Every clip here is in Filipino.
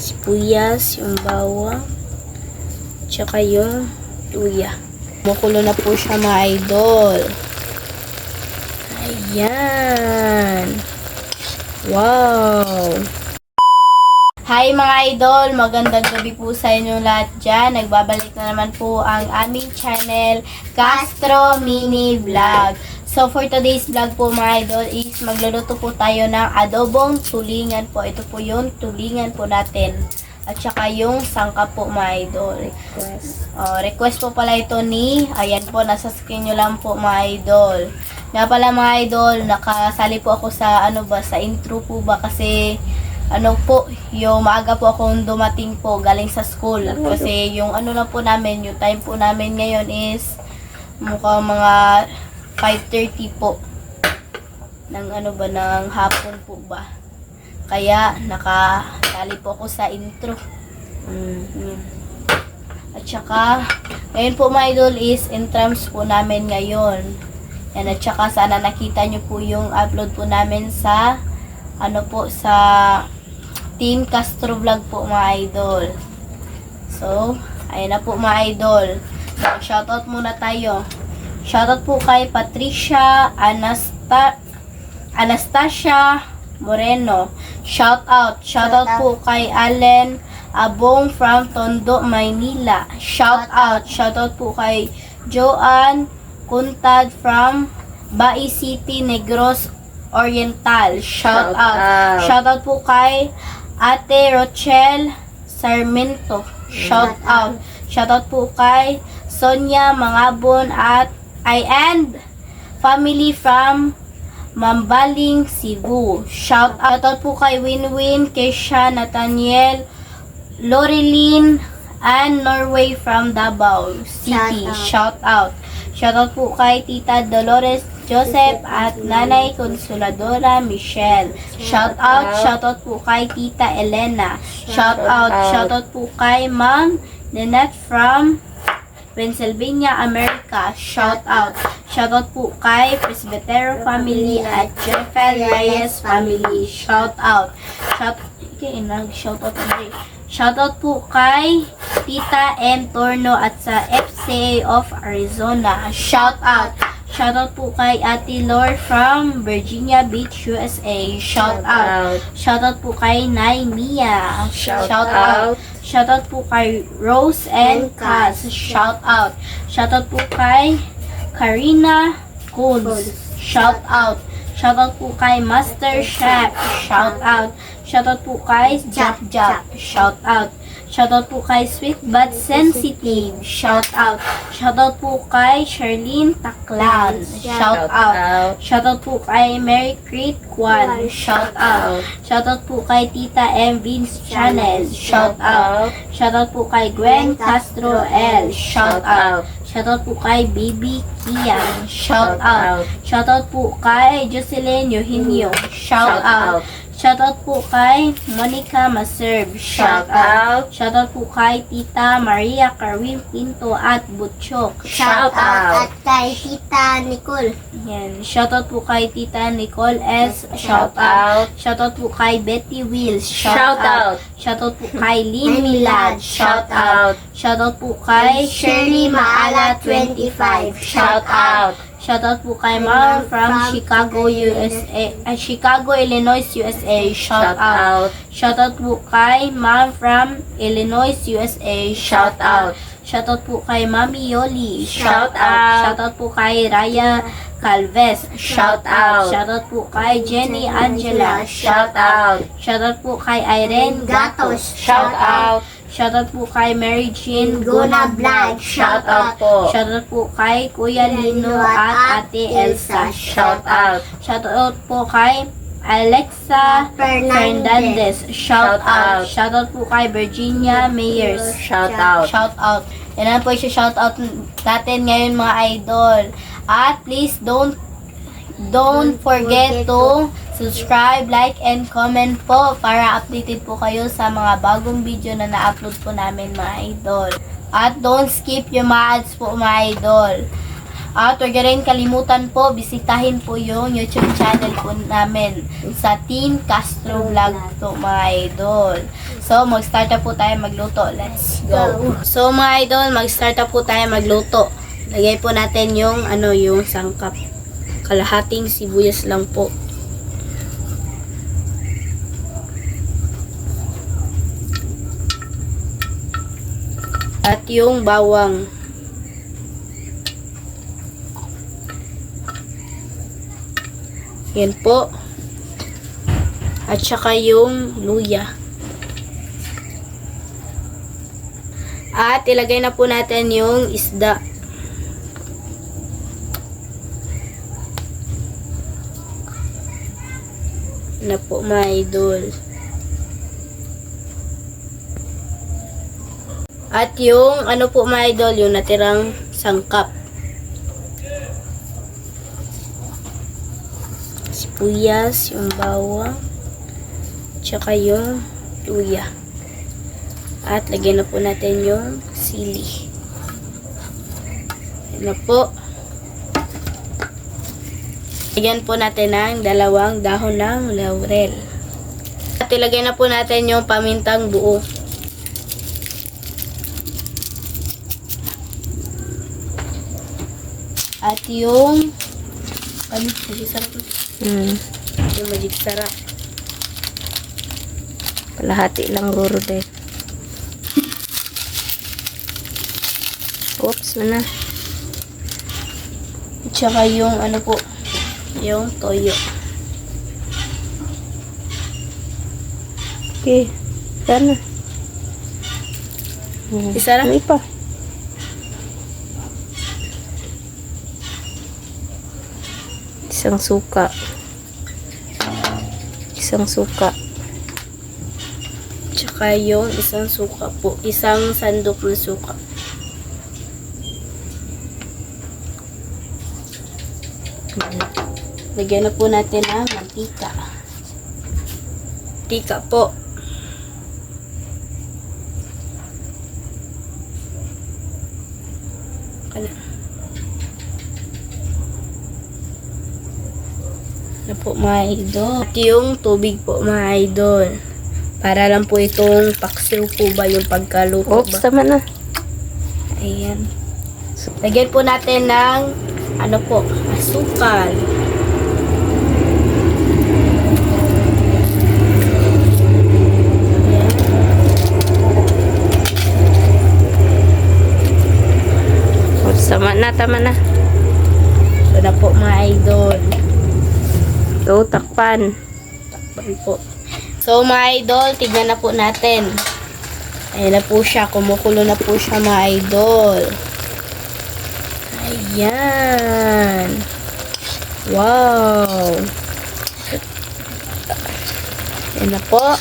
sibuyas, yung bawang, tsaka yung luya. Kumukulo na po siya mga idol. Ayan. Wow. Hi mga idol, magandang gabi po sa inyo lahat dyan. Nagbabalik na naman po ang aming channel, Castro Mini Vlog. So for today's vlog po mga idol is magluluto po tayo ng adobong tulingan po. Ito po yung tulingan po natin. At saka yung sangkap po mga idol. Request po pala ito ni, ayan po, nasa screen nyo lang po mga idol. Nga pala mga idol, nakasali po ako sa sa intro po ba kasi yung maaga po akong dumating po galing sa school. Kasi yung lang po namin, yung time po namin ngayon is mukhang mga 5:30 po. Ng ng hapon po ba. Kaya nakasali po ako sa intro. At saka, ngayon po mga idol is entrance po namin ngayon. Yan, at saka sana nakita nyo po yung upload po namin sa sa Team Castro Vlog po mga idol. So, ayun na po mga idol. So, shoutout muna tayo. Shoutout po kay Patricia Anastasia Moreno. Shoutout. Shoutout po kay Allen Abong from Tondo, Maynila. Shoutout. Shoutout po kay Joanne Kuntad from Bai City, Negros Oriental. Shoutout. Shoutout po kay Ate Rochelle Sarmiento. Shoutout. Shoutout po kay Sonia Mangabon and family from Mambaling, Cebu. Shoutout po kay Winwin, Kesha, Nathaniel, Loreline, and Norway from Davao City. Shoutout. Shoutout po kay Tita Dolores Joseph at Nanay Consoladora Michelle. Shoutout. Shoutout po kay Tita Elena. Shoutout. Shoutout po kay Ma'am Nanette from Pennsylvania, America. Shoutout. Shoutout po kay Presbytero family at Jeffel Reyes family. Shoutout. Shoutout po kay Tita M. Torno at sa FCA of Arizona. Shoutout. Shoutout po kay Ate Lore from Virginia Beach, USA. Shoutout. Shoutout po kay Nay Mia. Shoutout. Shoutout po kay Rose and Kaz. Shoutout. Shoutout po kay Karina Kunz. Shoutout. Shoutout po kay Master Chef. Shoutout. Shoutout po kay Jap Jap. Shoutout. Shoutout po kay Sweet But Sensitive. Shoutout. Shoutout po kay Charlene Taclan. Shoutout. Shoutout po kay Mary Crete Kwan. Shoutout. Shoutout po kay Tita M. Vince Channel. Shoutout. Shoutout po kay Gwen Castro L. Shoutout. Shoutout po kay Baby Kian. Shoutout. Shoutout po kay Jocelyn Eugenio. Shoutout. Shoutout po kay Monica Maserb. Shoutout. Shoutout po kay Tita Maria Carwin Pinto at Butchok. Shoutout. At kay Tita Nicole. Yan. Shoutout po kay Tita Nicole S. Shoutout. Shoutout po kay Betty Wills. Shoutout. Shoutout po kay Lynn Milad. Shoutout. Shoutout po kay Shirley Maala 25. Shoutout. Shoutout po kay Ma'am from Chicago, USA, Chicago, Illinois, USA. Shoutout. Shoutout po kay Ma'am from Illinois, USA. Shoutout. Shoutout po kay Mami Yoli. Shoutout. Shoutout po kay Raya Calves. Shoutout. Shoutout po kay Jenny Angela. Shoutout. Shoutout po kay Irene Gatos. Shoutout. Shoutout po kay Mary Jean Guna Vlog. Shoutout po. Shoutout po kay Kuya Lino at Ate Elsa. Shoutout. Shoutout po kay Alexa Fernandez. Shoutout. Shoutout po kay Virginia Mayers. Shoutout. Shoutout. Yan po yung shoutout natin ngayon mga idol. At please don't forget to subscribe, like, and comment po para updated po kayo sa mga bagong video na na-upload po namin mga idol. At don't skip yung mga ads po mga idol. At huwag rin kalimutan po, bisitahin po yung YouTube channel po namin sa Team Castro Vlog po mga idol. So, mag-start na po tayo magluto. Let's go! So, mga idol, mag-start na po tayo magluto. Lagay po natin yung, yung sangkap. Kalahating sibuyas lang po. At yung bawang. Yan po. At saka yung luya. At ilagay na po natin yung isda. Na po mga idol. At yung po mga idol, yung natirang sangkap. Sibuyas, yung bawang, tsaka yung luya. At lagyan na po natin yung sili. Yan na po. Lagyan po natin ng 2 dahon ng laurel. At ilagay na po natin yung pamintang buo. At yung magic sarap. Yung magic sarap. Kalahati lang guro day. Oops, mana. At saka yung po, yung toyo. Okay, sana. Isa lang? May pa. Isang suka. Isang suka. Tsaka yung isang suka po. Isang sandok na suka. Lagyan na po natin ang mantika. Mantika po. Na po mga idol. At yung tubig po mga idol. Para lang po itong paksiw po ba yung pagkaluto Oops, ba. tama na. Ayan. Lagyan po natin ng po, asukal. Ayan. Oops, tama na, tama na. Ito na po mga idol. Go, takpan. Takpan po. So mga idol, tignan na po natin. Ayan na po siya. Kumukulo na po siya mga idol. Ayan. Wow. Ayan na po.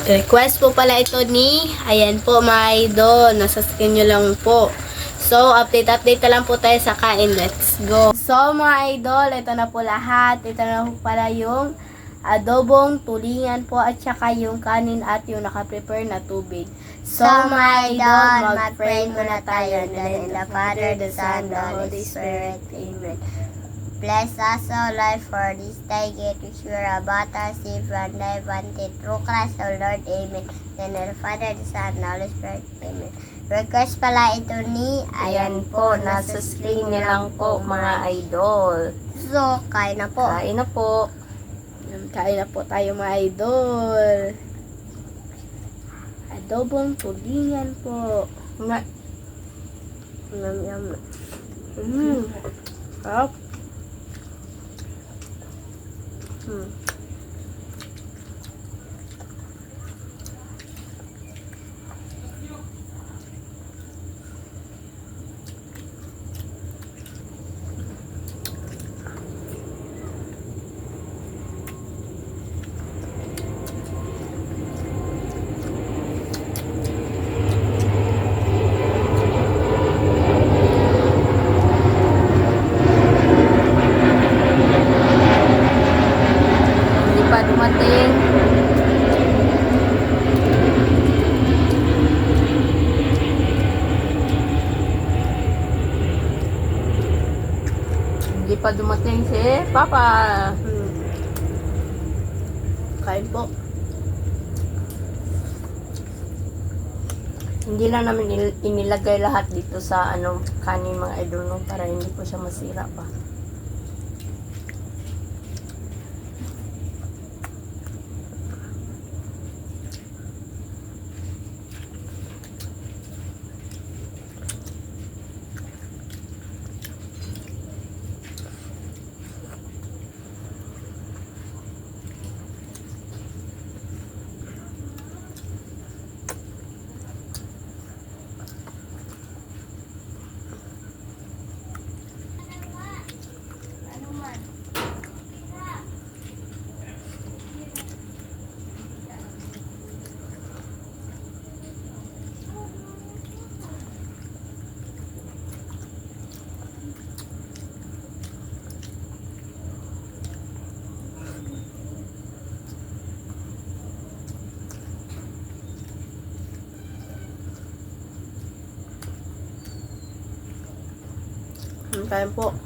Request po pala ito ni, ayan po mga idol. Nasa screen nyo lang po. So, update na lang po tayo sa kain. Let's go. So, mga idol, ito na po lahat. Ito na po pala yung adobong tulingan po at saka yung kanin at yung nakaprepare na tubig. So, mga idol, mag-pray muna tayo. In the name of the Father, the Son, the Holy Spirit. Amen. Bless us, O Lord, for this day. Get to sure about us, if and I wanted through Christ, O Lord. Amen. In the name of the Father, the Son, the Holy Spirit. Amen. Request pala ito ni, Ayan po, nasa screen niya lang po mga idol. So, kain na po. Kain na po. Kain na po tayo mga idol. Adobong tulingan po. Nga. Yum. Sarap. pa dumating si Papa. Kain po. Hindi lang namin inilagay lahat dito sa kanin mga idol no, para hindi po siya masira pa. Kain po.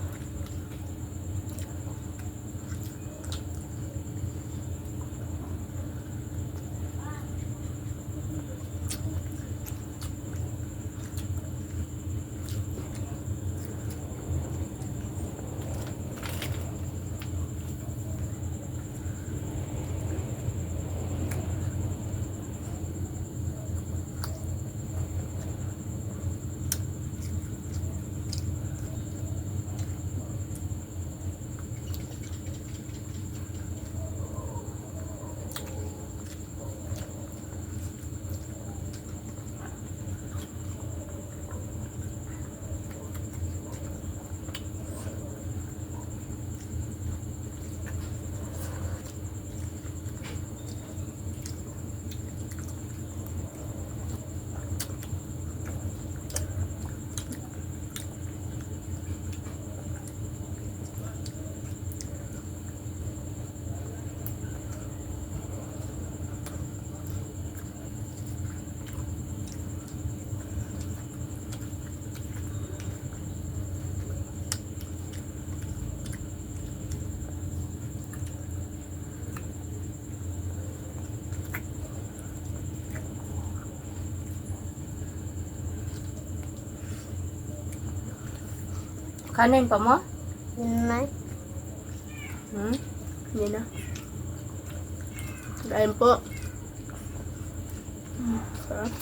Kanin pa mo? Yun na. Hindi na. Kain po. Sarap.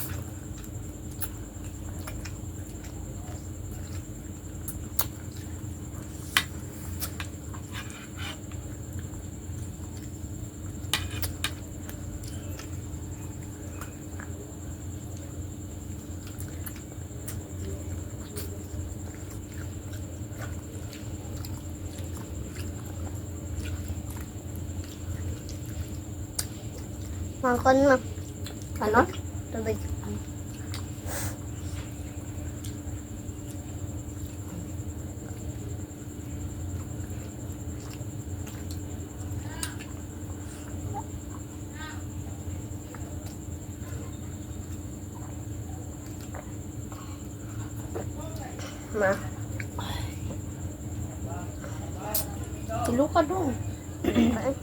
Mangkon mo. Ano? Tubig. Ma. Tulo ka doon. Kain.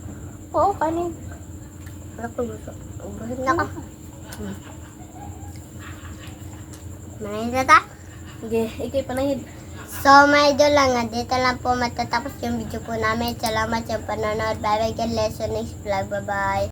Oo, kanin. Wala ko gusto. Ubuhin na ka. Manahid na ta? Sige, ikay panahid. So, may idol lang nga. Dito lang po matatapos yung video po namin. Salamat sa panonood. Bye-bye. God bless you next vlog. Bye-bye.